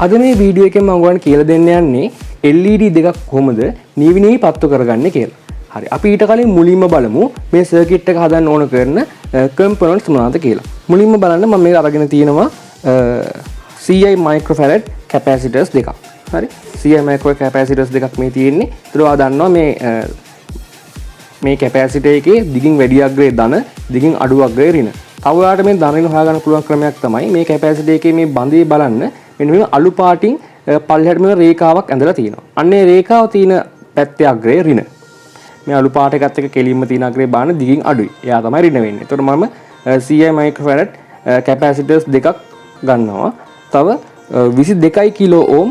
අද මේ වීඩියෝ එකෙන් මම ඔයගොල්ලන්ට කියලා දෙන්න යන්නේ LED දෙකක් කොහොමද නිවිනී පත්තු කරගන්නේ කියලා. හරි. අපි ඊට කලින් මුලින්ම බලමු මේ සර්කිට් එක හදන්න ඕන කරන කම්පොනන්ට්ස් මොනවද කියලා. මුලින්ම බලන්න මම මේක අරගෙන තියෙනවා C8 microfarad capacitors දෙකක්. හරි. C8 microfarad capacitors දෙකක් මේ තියෙන්නේ. ඒතර ඔයා දන්නවා මේ කැපැසිටර් එකේ දිගින් වැඩි අග්‍රේ ධන දිගින් අඩු අග්‍රේ ඍණ. තව ඔයාලට මේ ධන ඍණ හොයාගන්න පුළුවන් ක්‍රමයක් තමයි මේ කැපැසිටර් එකේ මේ බඳේ බලන්න මෙන්න මේ අලු පාටින් පල්ලෙහාට මේ රේඛාවක් ඇඳලා තියෙනවා. අන්න ඒ රේඛාව තියෙන පැත්තේ අග්‍රේ ඍණ. මේ අලු පාට එකත් එක්ක කෙලින්ම තියෙන අග්‍රේ බාන දිගින් අඩුයි. එයා තමයි ඍණ වෙන්නේ. ඒතකොට මම C8 microfarad capacitors දෙකක් ගන්නවා. තව 22 කිලෝ ඕම්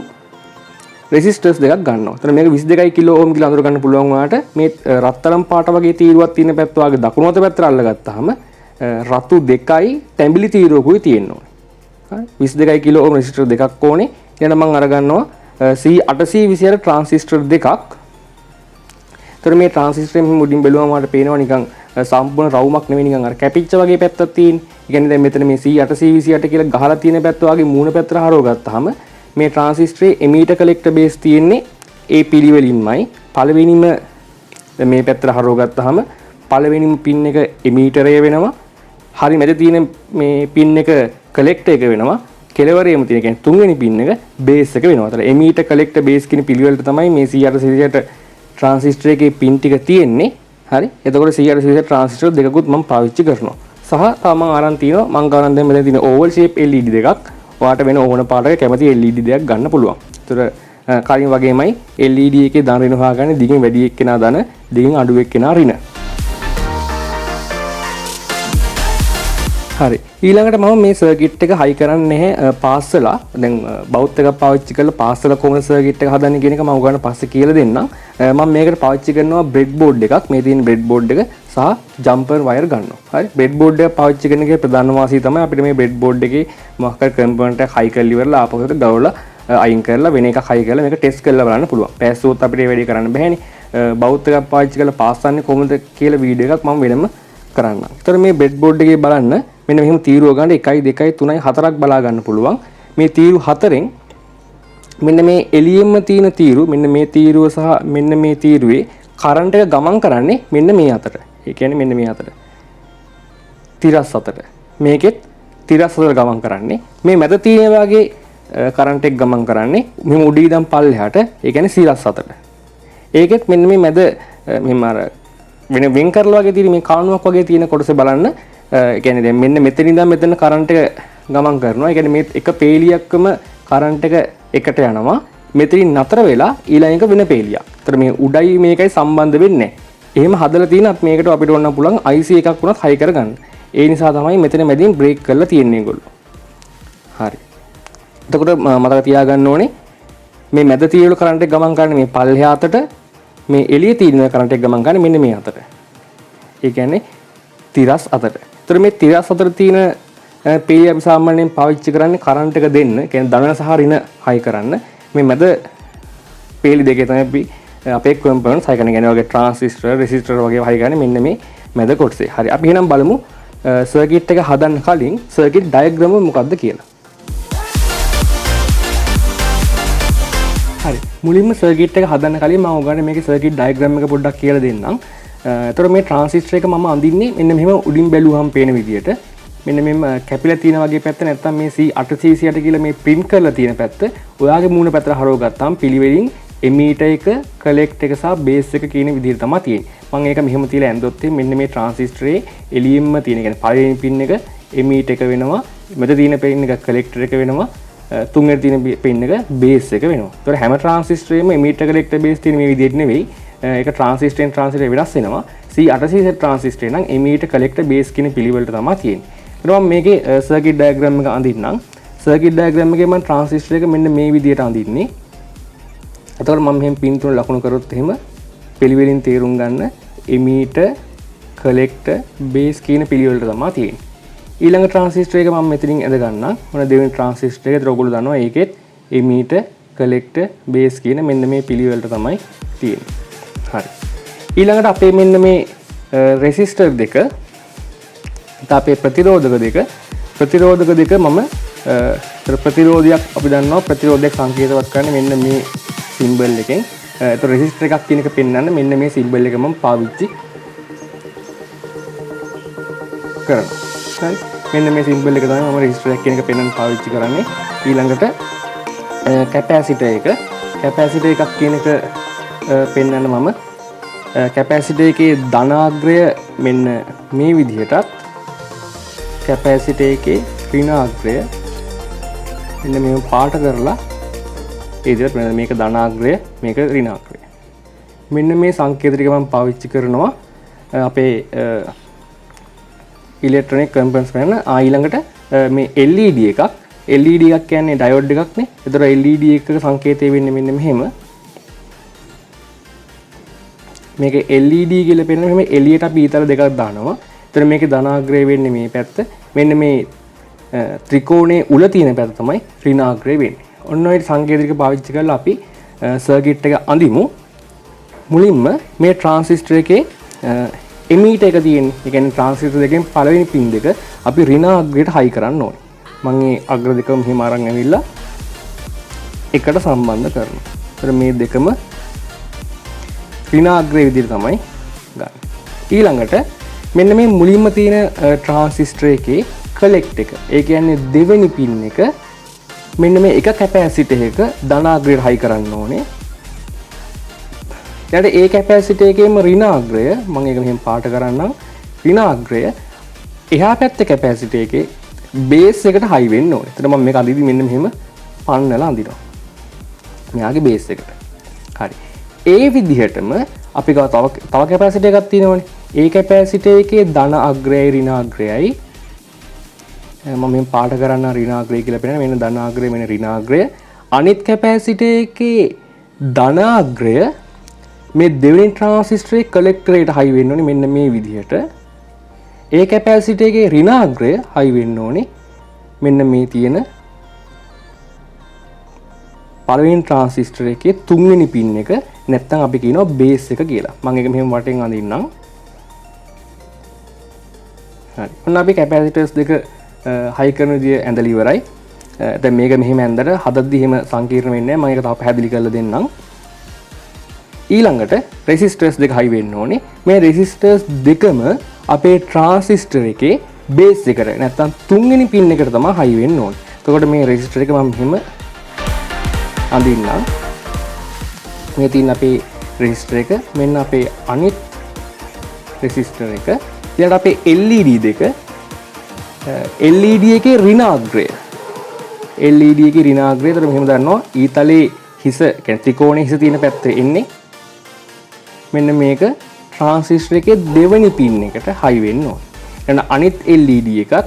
resistors දෙකක් ගන්නවා. එතන මේක 22 කිලෝ ඕම් කියලා අඳුර ගන්න පුළුවන් වාට මේ රත්තරන් පාට වගේ තීරුවක් තියෙන පැත්ත වගේ දකුණු අත පැත්තට අල්ලගත්තාම රතු දෙකයි තැඹිලි තීරුවකුයි තියෙනවා. හරි 22 කිලෝ ඕම් resistor දෙකක් ඕනේ. ඊළඟ මම අර ගන්නවා C828 transistor දෙකක්. ඒතර මේ transistor එකෙන් මුඩින් බැලුවම මට පේනවා නිකන් සම්පූර්ණ රවුමක් නෙවෙයි නිකන් අර කැපිච්ච වගේ පැත්තක් තියෙන. ඒ කියන්නේ දැන් මෙතන මේ C828 කියලා ගහලා තියෙන පැත්ත වගේ මූණ පැත්තට හරව ගත්තාම මේ transistor එමීටර් collector base තියෙන්නේ ඒ පිළිවෙලින්මයි. පළවෙනිම මේ පැත්තට හරව ගත්තාම පළවෙනිම pin එක එමීටරය වෙනවා. හරි මැද තියෙන මේ pin එක collector එක වෙනවා. කෙලවරේම තියෙන කියන්නේ තුන්වෙනි pin එක base එක වෙනවා. ඒතර එමීටර් collector base කියන පිළිවෙලට තමයි මේ C828 transistor එකේ pin ටික තියෙන්නේ. හරි. එතකොට C828 transistor දෙකකුත් මම පාවිච්චි කරනවා. සහ තව මම අරන් තියෙනවා මම ගන්න දැන් මෙතන තියෙන oval shape LED දෙකක්. ඔයාට වෙන ඕන පාටක කැමති LED දෙයක් ගන්න පුළුවන්. ඒතර කලින් වගේමයි LED එකේ ධන ඍණ හොයාගන්නේ දිගින් වැඩි එක්කෙනා ධන දිගින් අඩු එක්කෙනා ඍණ. හරි. ඊළඟට මම මේ සර්කිට් එක හයි කරන්නේ නැහැ පාස්සලා. දැන් බවුත් එකක් පාවිච්චි කරලා පාස්සලා කොහොමද සර්කිට් එක හදන්නේ කියන එක මම ඔයගොල්ලන්ට පස්සේ කියලා දෙන්නම්. මම මේකට පාවිච්චි කරනවා බ්‍රෙඩ් බෝඩ් එකක්. මේ තියෙන බ්‍රෙඩ් බෝඩ් එක සහ ජම්පර් වයර් ගන්නවා. හරි. බ්‍රෙඩ් බෝඩ් එක පාවිච්චි කරන එකේ ප්‍රධාන වාසිය තමයි අපිට මේ බ්‍රෙඩ් බෝඩ් එකේ මොකක් හරි කම්පොනන්ට් එකක් හයි කරලා ඉවරලා ආපහුට ගවලා අයින් කරලා වෙන එකක් හයි කරලා මේක ටෙස්ට් කරලා බලන්න පුළුවන්. පැස්සුවොත් අපිට ඒ වැඩේ කරන්න බැහැනේ. බවුත් එකක් පාවිච්චි කරලා පාස්සන්නේ කොහොමද කියලා වීඩියෝ එකක් මම වෙනම කරන්නම්. ඒතර මේ බ්‍රෙඩ් බෝඩ් එකේ බලන්න මෙන්න මෙහෙම තීරුව ගන්න 1 2 3 4ක් බලා ගන්න පුළුවන්. මේ තීරු හතරෙන් මෙන්න මේ එළියෙම තියෙන තීරු මෙන්න මේ තීරුව සහ මෙන්න මේ තීරුවේ කරන්ට් එක ගමන් කරන්නේ මෙන්න මේ අතට. ඒ කියන්නේ මෙන්න මේ අතට. තිරස් අතට. මේකෙත් තිරස් අතට ගමන් කරන්නේ. මේ මැද තියෙන වගේ කරන්ට් එක ගමන් කරන්නේ මෙහෙම උඩ ඉඳන් පල්ලෙහාට. ඒ කියන්නේ සිරස් අතට. ඒකෙත් මෙන්න මේ මැද මෙහෙම අර වෙන කරලා වගේ තියෙන මේ කාණුවක් වගේ තියෙන කොටස බලන්න. ඒ කියන්නේ දැන් මෙන්න මෙතන ඉඳන් මෙතන කරන්ට් එක ගමන් කරනවා. ඒ කියන්නේ මේ එක පේලියක්කම කරන්ට් එක එකට යනවා. මෙතනින් නතර වෙලා ඊළඟ එක වෙන පේලියක්. ඒතර මේ උඩයි මේකයි සම්බන්ධ වෙන්නේ නැහැ. එහෙම හදලා තියෙන මේකට අපිට ඕන පුළුවන් IC එකක් වුණත් හයි කරගන්න. ඒ නිසා තමයි මෙතන මැදින් බ්‍රේක් කරලා තියෙන්නේ ඒගොල්ලෝ. හරි. එතකොට මතක තියාගන්න ඕනේ මේ මැද තියෙන කරන්ට් එක ගමන් කරන්නේ මේ පල්ලෙහා අතට මේ එළිය තියෙන කරන්ට් එක ගමන් කරන්නේ මෙන්න මේ අතට. ඒ කියන්නේ තිරස් අතට. ඒතර මේ තිරස් අතර තියෙන පේලිය අපි සාමාන්‍යයෙන් පාවිච්චි කරන්නේ කරන්ට් එක දෙන්න. ඒ කියන්නේ ධන සහ ඍණ හයි කරන්න. මේ මැද පේලි දෙකේ තමයි අපි අපේ කම්පොනන්ට්ස් හයි කරන. කියන්නේ වගේ ට්‍රාන්සිස්ටර්, රෙසිස්ටර් වගේ හයි කරන්නේ මෙන්න මේ මැද කොටසේ. හරි. අපි එහෙනම් බලමු සර්කිට් එක හදන්න කලින් සර්කිට් ඩයග්‍රෑම මොකක්ද කියලා. හරි. මුලින්ම සර්කිට් එක හදන්න කලින් මම ඔයගොල්ලන්ට මේකේ සර්කිට් ඩයග්‍රෑම් එක පොඩ්ඩක් කියලා දෙන්නම්. එතකොට මේ ට්‍රාන්සිස්ටර් එක මම අඳින්නේ මෙන්න මෙහෙම උඩින් බැලුවහම පේන විදියට. මෙන්න මෙහෙම කැපිලා තියෙන වගේ පැත්ත නැත්තම් මේ C828 කියලා මේ print කරලා තියෙන පැත්ත ඔයාගේ මූණ පැත්තට හරව ගත්තාම පිළිවෙලින් එමීටර් එක, කලෙක්ට් එක සහ බේස් එක කියන විදිහට තමයි තියෙන්නේ. මම ඒක මෙහෙම තියලා ඇඳොත් මෙන්න මේ ට්‍රාන්සිස්ටරේ එළියෙම තියෙන කියන්නේ පළවෙනි පින් එක එමීටර් එක වෙනවා, මෙතන තියෙන පින් එක කලෙක්ටර් එක වෙනවා, තුන්වෙනි තියෙන පින් එක බේස් එක වෙනවා. ඒතකොට හැම ට්‍රාන්සිස්ටරේම එමීටර් කලෙක්ටර් බේස් තියෙන මේ විදිහට නෙවෙයි. ඒක ට්‍රාන්සිස්ටරෙන් ට්‍රාන්සිස්ටර් වෙනස් වෙනවා. C828 ට්‍රාන්සිස්ටරේ නම් එමීටර් කලෙක්ටර් බේස් කියන පිළිවෙලට තමයි තියෙන්නේ. ඊට පස්සේ මේකේ සර්කිට් ඩයග්‍රෑම් එක අඳින්නම්. සර්කිට් ඩයග්‍රෑම් එකේ මම ට්‍රාන්සිස්ටර් එක මෙන්න මේ විදිහට අඳින්නේ. එතකොට මම මෙහෙම පින් තුන ලකුණු කරොත් එහෙම පිළිවෙලින් තේරුම් ගන්න එමීටර් කලෙක්ටර් බේස් කියන පිළිවෙලට තමයි තියෙන්නේ. ඊළඟ ට්‍රාන්සිස්ටර් එක මම මෙතනින් ඇඳ ගන්නම්. මොන දෙවෙනි ට්‍රාන්සිස්ටර් එකද ඔයගොල්ලෝ දන්නවා ඒකෙත් එමීටර් කලෙක්ටර් බේස් කියන මෙන්න මේ පිළිවෙලට තමයි තියෙන්නේ. හරි. ඊළඟට අපේ මෙන්න මේ රෙසිස්ටර් දෙක අපේ ප්‍රතිරෝධක දෙක මම ප්‍රතිරෝධයක් අපි දන්නවා ප්‍රතිරෝධයක් සංකේතවත් කරන්නේ මෙන්න මේ සිම්බල් එකෙන්. ඒතර රෙසිස්ටර් එකක් කියන එක පෙන්වන්න මෙන්න මේ සිම්බල් එක මම පාවිච්චි කරනවා. හරි. මෙන්න මේ සිම්බල් එක තමයි මම රෙසිස්ටර් එකක් කියන එක පෙන්වන්න පාවිච්චි කරන්නේ. ඊළඟට කැපැසිටර් එක. කැපැසිටර් එකක් කියන එක පෙන්වන්න මම කැපැසිටර් එකේ ධනාග්‍රය මෙන්න මේ විදිහටත් කැපැසිටර් එකේ ඍණාග්‍රය මෙන්න මේව පාට කරලා ඒ විදිහට මෙන්න මේක ධනාග්‍රය මේක ඍණාග්‍රය. මෙන්න මේ සංකේත ටික මම පාවිච්චි කරනවා අපේ ඉලෙක්ට්‍රොනික කම්පොනන්ට්ස් ගන්න. ඊළඟට මේ LED එකක්. LED එකක් කියන්නේ ඩයෝඩ් එකක් නේ. ඒතර LED එකක සංකේතය වෙන්නේ මෙන්න මෙහෙම. මේක LED කියලා පෙන්නන මෙහෙම එළියට අපි ඊතල දෙකක් දානවා. ඒතර මේකේ ධනාග්‍රය වෙන්නේ මේ පැත්ත. මෙන්න මේ ත්‍රිකෝණයේ උල තියෙන පැත්ත තමයි ඍණාග්‍රය වෙන්නේ. ඔන්න ඔය සංකේත ටික පාවිච්චි කරලා අපි සර්කිට් එක අඳිමු. මුලින්ම මේ ට්‍රාන්සිස්ටර් එකේ එමීටර් එක තියෙන්නේ. ඒ කියන්නේ ට්‍රාන්සිස්ටර් දෙකෙන් පළවෙනි පින් දෙක අපි ඍණාග්‍රයට හයි කරන්න ඕනේ. මම මේ අග්‍ර දෙකම මෙහෙම අරන් ඇවිල්ලා එකට සම්බන්ධ කරනවා. ඒතර මේ දෙකම ඍණාග්‍රය විදිහට තමයි ගන්න. ඊළඟට මෙන්න මේ මුලින්ම තියෙන ට්‍රාන්සිස්ටර් එකේ කලෙක්ට් එක. ඒ කියන්නේ දෙවෙනි පින් එක මෙන්න මේ එක කැපැසිටර් එක ධනාග්‍රයට හයි කරන්න ඕනේ. ඊට ඒ කැපැසිටර් එකේම ඍණාග්‍රය මම ඒක මෙහෙම පාට කරන්නම්. ඍණාග්‍රය එහා පැත්තේ කැපැසිටර් එකේ බේස් එකට හයි වෙන්න ඕනේ. එතන මම මේක අඳිදි මෙන්න මෙහෙම පන්නලා අඳිනවා. මෙයාගේ බේස් එකට. හරි. ඒ විදිහටම අපි ගාව තව කැපැසිටර් එකක් තියෙනවනේ. ඒ කැපැසිටර් එකේ ධන අග්‍රයයි ඍණාග්‍රයයි මම මේ පාට කරන්න ඍණාග්‍රය කියලා පෙන්නන මෙන්න ධනාග්‍රය මෙන්න ඍණාග්‍රය. අනිත් කැපැසිටර් එකේ ධනාග්‍රය මේ දෙවෙනි ට්‍රාන්සිස්ටරේ කලෙක්ටරේට හයි වෙන්න ඕනේ මෙන්න මේ විදිහට. ඒ කැපැසිටර් එකේ ඍණාග්‍රය හයි වෙන්න ඕනේ මෙන්න මේ තියෙන පළවෙනි ට්‍රාන්සිස්ටර් එකේ තුන්වෙනි පින් එක නැත්නම් අපි කියනවා බේස් එක කියලා. මම ඒක මෙහෙම වටෙන් අඳින්නම්. හරි. ඔන්න අපි කැපැසිටර්ස් දෙක හයි කරන විදිය ඇඳලා ඉවරයි. දැන් මේක මෙහෙම ඇඳලා හදද්දි එහෙම සංකීර්ණ වෙන්නේ නැහැ. මම ඒක තව පැහැදිලි කරලා දෙන්නම්. ඊළඟට රෙසිස්ටර්ස් දෙක හයි වෙන්න ඕනේ. මේ රෙසිස්ටර්ස් දෙකම අපේ ට්‍රාන්සිස්ටර් එකේ බේස් එකට නැත්නම් තුන්වෙනි පින් එකට තමයි හයි වෙන්න ඕනේ. එතකොට මේ රෙසිස්ටර් එක මම මෙහෙම අඳින්නම්. මේ තියෙන අපේ රෙසිස්ටර් එක මෙන්න අපේ අනිත් රෙසිස්ටර් එක. ඊළඟට අපේ LED දෙක LED එකේ ඍණාග්‍රය LED එකේ ඍණාග්‍රය ඒතර මෙහෙම දන්නවා ඊතලේ හිස කියන්නේ ත්‍රිකෝණයේ හිස තියෙන පැත්තේ එන්නේ මෙන්න මේක ට්‍රාන්සිස්ටර් එකේ දෙවෙනි පින් එකට හයි වෙන්න ඕනේ. එහෙනම් අනිත් LED එකත්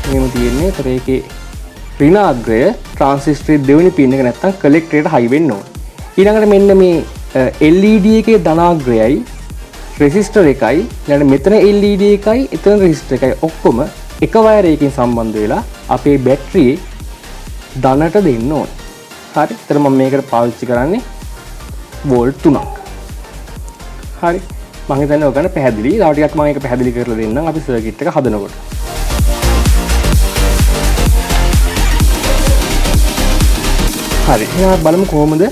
මෙහෙම තියෙන්නේ ඒතර ඒකේ ඍණාග්‍රය ට්‍රාන්සිස්ටරේ දෙවෙනි පින් එක නැත්තම් කලෙක්ටරේට හයි වෙන්න ඕනේ. ඊළඟට මෙන්න මේ LED එකේ ධනාග්‍රයයි රෙසිස්ටර් එකයි ඊළඟ මෙතන LED එකයි එතන රෙසිස්ටර් එකයි ඔක්කොම එක වයර් එකකින් සම්බන්ධ වෙලා අපේ බැටරියේ ධනට දෙන්න ඕනේ. හරි. ඒතර මම මේකට පාවිච්චි කරන්නේ වෝල්ට් 3ක්. හරි. මම හිතන්නේ ඔය ගන්න පැහැදිලි. තව ටිකක් මම ඒක පැහැදිලි කරලා දෙන්නම් අපි සර්කිට් එක හදනකොට. හරි. එහෙනම් බලමු කොහොමද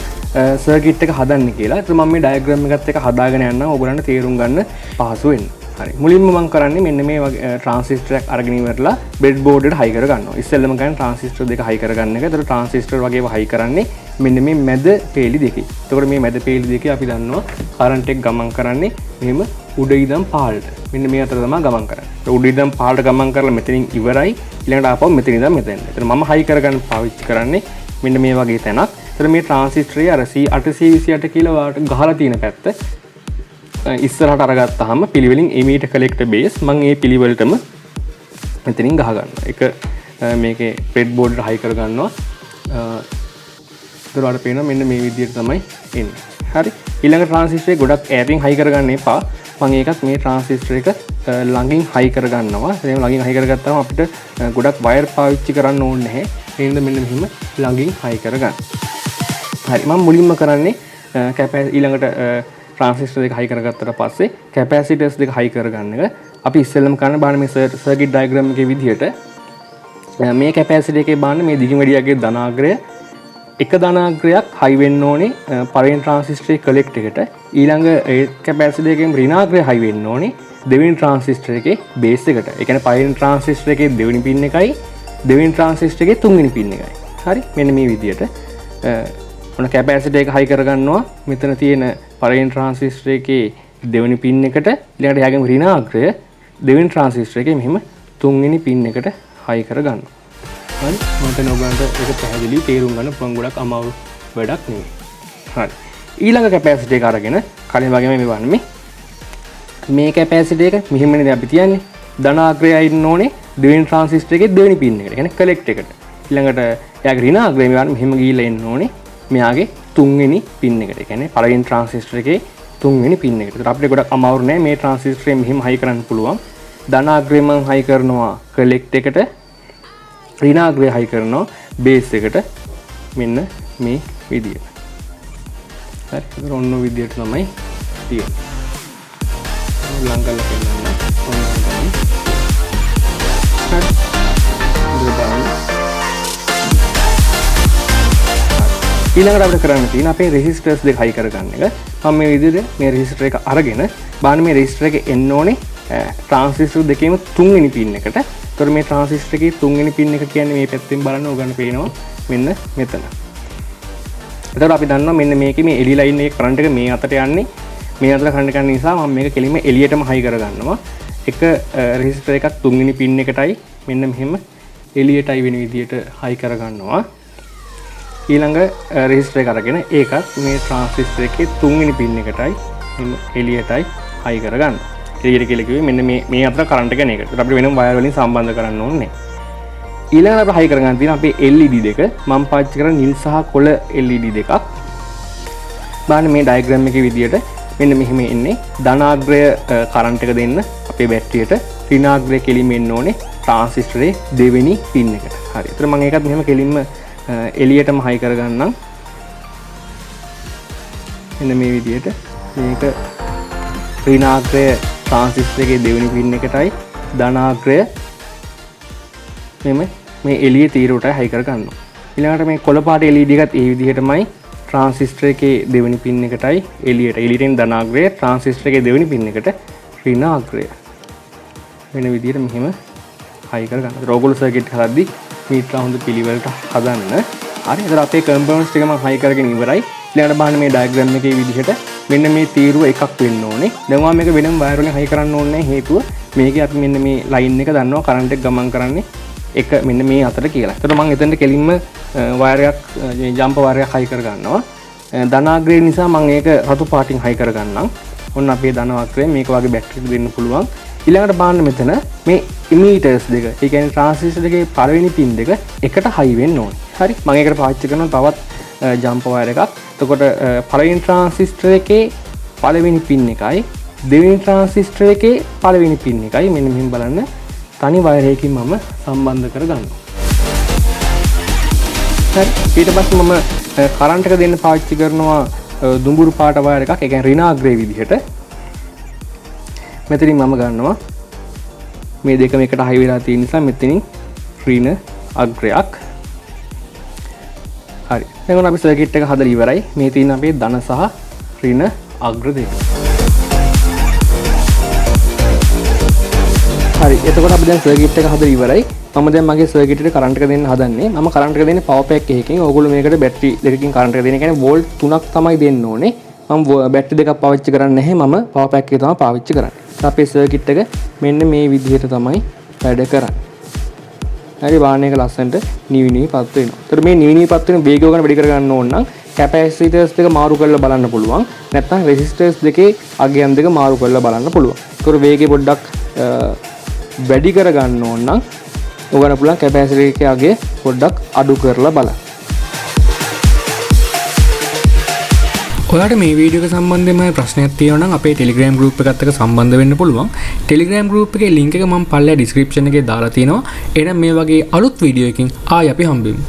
සර්කිට් එක හදන්නේ කියලා. ඒත් මම මේ ඩයග්‍රෑම් එකත් එක්ක හදාගෙන යනවා ඔයගොල්ලන්ට තේරුම් ගන්න පහසු වෙන්න. හරි. මුලින්ම මම කරන්නේ මෙන්න මේ වගේ ට්‍රාන්සිස්ටර් එකක් අරගෙන ඉවරලා බෙඩ් බෝඩ් එකට හයි කර ගන්නවා. ඉස්සෙල්ලම ගන්න ට්‍රාන්සිස්ටර් දෙක හයි කර ගන්න එක. ඒතර ට්‍රාන්සිස්ටර් වගේම හයි කරන්නේ මෙන්න මේ මැද පේලි දෙකේ. එතකොට මේ මැද පේලි දෙකේ අපි දන්නවා කරන්ට් එක ගමන් කරන්නේ මෙහෙම උඩ ඉඳන් පහළට. මෙන්න මේ අතර තමයි ගමන් කරන්නේ. උඩ ඉඳන් පහළට ගමන් කරලා මෙතනින් ඉවරයි. ඊළඟට ආපහු මෙතන ඉඳන් මෙතෙන්. ඒතර මම හයි කරගන්න පාවිච්චි කරන්නේ මෙන්න මේ වගේ තැනක්. ඒතර මේ ට්‍රාන්සිස්ටරේ අර C828 කියලා වාට ගහලා තියෙන පැත්ත ඉස්සරහට අරගත්තාම පිළිවෙලින් එමීටර් කලෙක්ටර් බේස් මම මේ පිළිවෙලටම මෙතනින් ගහ ගන්නවා. ඒක මේකේ බ්‍රෙඩ් බෝඩ් එකට හයි කර ගන්නවා. ඒතර වල පේනවා මෙන්න මේ විදිහට තමයි එන්නේ. හරි. ඊළඟ ට්‍රාන්සිස්ටරේ ගොඩක් ඈතින් හයි කරගන්න එපා. මම ඒකත් මේ ට්‍රාන්සිස්ටර් එක ළඟින් හයි කරගන්නවා. එහෙනම් ළඟින් හයි කරගත්තාම අපිට ගොඩක් වයර් පාවිච්චි කරන්න ඕනේ නැහැ. ඒ හින්දා මෙන්න මෙහිම ළඟින් හයි කරගන්න. හරි. මම මුලින්ම කරන්නේ ඊළඟට ට්‍රාන්සිස්ටර් දෙක හයි කරගත්තට පස්සේ කැපැසිටර්ස් දෙක හයි කරගන්න එක. අපි ඉස්සෙල්ලම කරන්න බලන්න මේ සර්කිට් ඩයග්‍රෑම් එකේ විදිහට මේ කැපැසිටර් එකේ බලන්න මේ දිගින් වැඩියාගේ ධනාග්‍රය එක ධනාග්‍රයක් හයි වෙන්න ඕනේ පළවෙනි ට්‍රාන්සිස්ටරේ කලෙක්ට් එකට. ඊළඟ ඒ කැපැසිටර් එකේ ඍණාග්‍රය හයි වෙන්න ඕනේ දෙවෙනි ට්‍රාන්සිස්ටර් එකේ බේස් එකට. ඒ කියන්නේ පළවෙනි ට්‍රාන්සිස්ටර් එකේ දෙවෙනි පින් එකයි දෙවෙනි ට්‍රාන්සිස්ටර් එකේ තුන්වෙනි පින් එකයි. හරි මෙන්න මේ විදිහට ඔන්න කැපැසිටර් එක හයි කරගන්නවා. මෙතන තියෙන පළවෙනි ට්‍රාන්සිස්ටර් එකේ දෙවෙනි පින් එකට ඊළඟට එයාගේ ඍණාග්‍රය දෙවෙනි ට්‍රාන්සිස්ටර් එකේ මෙහෙම තුන්වෙනි පින් එකට හයි කරගන්නවා. හරි මට ඔයගලන්ට ඒක පැහැදිලි තේරුම් ගන්න පුළුවන් ගොඩක් අමාරු වැඩක් නෙවෙයි. හරි ඊළඟ කැපැසිටර් එක අරගෙන කලින් වගේම මේ වන්නේ මේ කැපැසිටර් එක මෙහෙමනේ අපි තියන්නේ ධනාග්‍රය ඉන්න ඕනේ දෙවෙනි ට්‍රාන්සිස්ටර් එකේ දෙවෙනි පින් එකට. කියන්නේ කලෙක්ට් එකට. ඊළඟට එයාගේ ඍණාග්‍රය මෙහෙම ගිහිල්ලා එන්න ඕනේ මෙයාගේ තුන්වෙනි පින් එකට. ඒ කියන්නේ පළවෙනි ට්‍රාන්සිස්ටර් එකේ තුන්වෙනි පින් එකට. ඒත් අපිට ගොඩක් අමාරු නෑ මේ ට්‍රාන්සිස්ටරේ මෙහෙම හයි කරන්න පුළුවන්. ධනාග්‍රය මම හයි කරනවා කලෙක්ට් එකට. ඍණාග්‍රය හයි කරනවා බේස් එකට. මෙන්න මේ විදියට. හරි. ඒක ඔන්න විදියට තමයි තියෙන්නේ. ලං කරලා පෙන්නන්න. ඔන්න තමයි. හරි. ඊළඟට අපිට කරන්න තියෙන අපේ රෙසිස්ටර්ස් දෙක හයි කරගන්න එක. මම මේ විදිහට මේ රෙසිස්ටර් එක අරගෙන බලන්න මේ රෙසිස්ටර් එකේ එන්න ඕනේ ට්‍රාන්සිස්ටර් දෙකේම තුන්වෙනි පින් එකට. ඒතර මේ ට්‍රාන්සිස්ටර් එකේ තුන්වෙනි පින් එක කියන්නේ මේ පැත්තෙන් බලන්න ඕගන්න පේනවා මෙන්න මෙතන. ඒතර අපි දන්නවා මෙන්න මේකේ මේ එළි ලයින් එකේ කරන්ට් එක මේ අතට යන්නේ. මේ අතට කරන්ට් එක යන නිසා මම මේක කෙලින්ම එළියටම හයි කරගන්නවා. එක රෙසිස්ටර් එකක් තුන්වෙනි පින් එකටයි මෙන්න මෙහෙම එළියටයි වෙන විදියට හයි කරගන්නවා. ඊළඟ රෙසිස්ටර් එක අරගෙන ඒකත් මේ ට්‍රාන්සිස්ටර් එකේ තුන්වෙනි පින් එකටයි මෙන්න එළියටයි හයි කරගන්නවා. එළියට කියලා කිව්වේ මෙන්න මේ අතර කරන්ට් එක යන එකට. අපිට වෙනම වයර් වලින් සම්බන්ධ කරන්න ඕනේ. ඊළඟට අපි හයි කරගන්න තියෙන අපේ LED දෙක මම පාවිච්චි කරන නිල් සහ කොළ LED දෙකක්. බලන්න මේ ඩයග්‍රෑම් එකේ විදියට මෙන්න මෙහෙම එන්නේ ධනාග්‍රය කරන්ට් එක දෙන්න අපේ බැටරියට ඍණාග්‍රය කෙලින්ම එන්න ඕනේ ට්‍රාන්සිස්ටරේ දෙවෙනි පින් එකට. හරි. ඒතර මම ඒකත් මෙහෙම කෙලින්ම එළියටම හයි කරගන්නම්. මෙන්න මේ විදියට මේක ඍණාග්‍රය ට්‍රාන්සිස්ටර් එකේ දෙවෙනි පින් එකටයි ධනාග්‍රය මේ එළියේ තීරුවටයි හයි කරගන්නවා. ඊළඟට මේ කොළ පාට LED එකත් ඒ විදිහටමයි ट्रांसिस्टर के देवनी पिन එකටයි එළියෙන් ධනාග්‍රය ट्रांसिस्टर के देवनी पिन එකට ඍණාග්‍රය වෙන විදිහට මෙහෙම හයි කර ගන්න. ඕගොල්ලෝ සර්කිට් හදද්දි මීටර හොඳ පිළිවෙලට හදන්න. හරි. ඒතර අපේ කම්පොනන්ට්ස් ටික මම හයි කරගෙන ඉවරයි. ඊළඟට බලන්න මේ ඩයග්‍රෑම් එකේ විදිහට මෙන්න මේ තීරුව එකක් වෙන්න ඕනේ. දැන් මම මේක වෙනම වයර් වලින් හයි කරන්න ඕනේ හේතුව මේකේ අපි මෙන්න මේ ලයින් එක දන්නවා කරන්ට් එක ගමන් කරන්නේ එක මෙන්න මේ අතර කියලා. ඒතර මම එතනට කෙලින්ම වයර් එකක් ජම්ප් වයර් එකක් හයි කර ගන්නවා. ධනාග්‍රය නිසා මම ඒක රතු පාටින් හයි කර ගන්නම්. ඔන්න අපේ ධනාග්‍රය මේක වගේ බැටරියක දෙන්න පුළුවන්. ඊළඟට බලන්න මෙතන මේ ඉමීටර්ස් දෙක. ඒ කියන්නේ ට්‍රාන්සිස්ටර් දෙකේ පළවෙනි පින් දෙක එකට හයි වෙන්න ඕනේ. හරි. මම ඒකට පාවිච්චි කරනවා තවත් ජම්ප් වයර් එකක්. එතකොට පළවෙනි ට්‍රාන්සිස්ටර් එකේ පළවෙනි පින් එකයි දෙවෙනි ට්‍රාන්සිස්ටර් එකේ පළවෙනි පින් එකයි මෙන්න මෙහෙම බලන්න තනි වයර් එකකින් මම සම්බන්ධ කර ගන්නවා. හරි. ඊට පස්සේ මම කරන්ට් එක දෙන්න පාවිච්චි කරනවා දුඹුරු පාට වයර් එකක්. ඒ කියන්නේ ඍණාග්‍රය විදිහට. මෙතනින් මම ගන්නවා මේ දෙකම එකට හයි වෙලා තියෙන නිසා මෙතනින් ඍණ අග්‍රයක්. හරි. දැන් අපි සර්කිට් එක හදලා ඉවරයි. මේ තියෙන අපේ ධන සහ ඍණ අග්‍ර දෙක. හරි. එතකොට අපි දැන් සර්කිට් එක හදලා ඉවරයි. මම දැන් මගේ සර්කිට් එකට කරන්ට් එක දෙන්න හදන්නේ. මම කරන්ට් එක දෙන්නේ පවර් පැක් එකකින්. ඕගොල්ලෝ මේකට බැටරි දෙකකින් කරන්ට් එක දෙන. ඒ කියන්නේ වෝල්ට් 3ක් තමයි දෙන්න ඕනේ. මම බැටරි දෙකක් පාවිච්චි කරන්නේ නැහැ. මම පවර් පැක් එක තමයි පාවිච්චි කරන්නේ. අපේ සර්කිට් එක මෙන්න මේ විදිහට තමයි වැඩ කරන්නේ. හරි. බාහන එක ලස්සනට නිවිපත් වෙනවා. ඒතර මේ නිවිපත් වෙන වේගය ගන්න වැඩි කර ගන්න ඕන නම් කැපැසිටර්ස් දෙක මාරු කරලා බලන්න පුළුවන්. නැත්නම් රෙසිස්ටර්ස් දෙකේ අගයන් දෙක මාරු කරලා බලන්න පුළුවන්. ඒතර වේගය පොඩ්ඩක් වැඩි කර ගන්න ඕන නම් ඔයගොල්ලෝ පුළුවන් කැපැසිටර් එකේ අගය පොඩ්ඩක් අඩු කරලා බලන්න. ඔයාලට මේ වීඩියෝ එක සම්බන්ධයෙන්ම ප්‍රශ්නයක් තියෙනවා නම් අපේ Telegram group එකත් එක්ක සම්බන්ධ වෙන්න පුළුවන්. Telegram group එකේ link එක මම පල්ලෙහා description එකේ දාලා තියෙනවා. එහෙනම් මේ වගේ අලුත් වීඩියෝ එකකින් ආයෙ අපි හම්බෙමු.